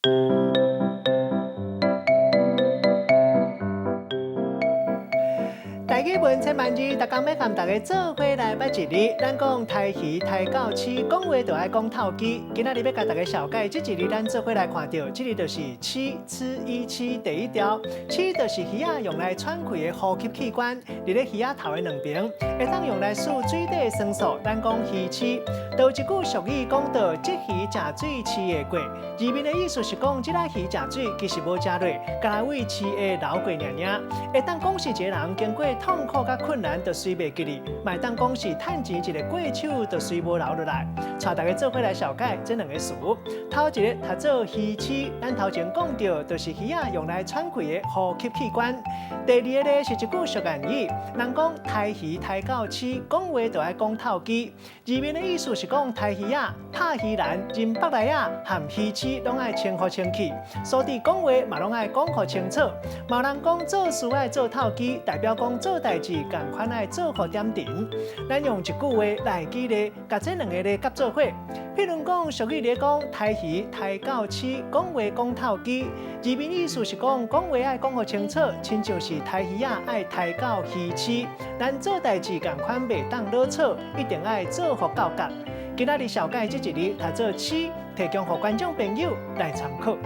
台语文千万字，大家要和大家做伙来捌一字。咱讲台语台到市，讲话就爱讲透机。今仔日要甲大家小解这一字，咱做伙来看到，这字就是“齿”，齿一齿第一条。齿就是鱼仔用来喘气的呼吸器官，伫咧鱼仔头的两边，会当用来使水底酸素。咱讲鱼齿，就有一句俗语讲到“这鱼食水，饲会过”。字面的意思是讲，这仔鱼食水其实无食落，干来为饲会流过尔尔。会当讲是一个人经过痛苦甲困难，就随袂记哩；卖当讲是趁钱一个过手，就随无留落来。带大家做伙来小解这两个词。头一个读做鱼齿，咱头前讲到，就是鱼仔用来喘气的呼吸器官。第二个呢是一句俗谚语，人讲抬鱼抬到市，讲话就爱讲透机。字面的意思是讲抬鱼仔、拍鱼篮、认北来仔和鱼齿拢爱清好清气，所以讲话嘛拢爱讲好清楚。嘛人讲做事爱做透机，代表讲做代志共款爱做好点定。咱用一句话来举例，甲这两个咧夹做伙。譬如讲俗语咧讲抬鱼抬到市，讲话讲透机。字面意思是讲话爱讲好清楚，亲像是抬鱼仔爱抬到鱼翅。咱做代志共款袂当啰嗦，一定爱做好到角。今仔日小解这一字，读做齿，提供给观众朋友来参考。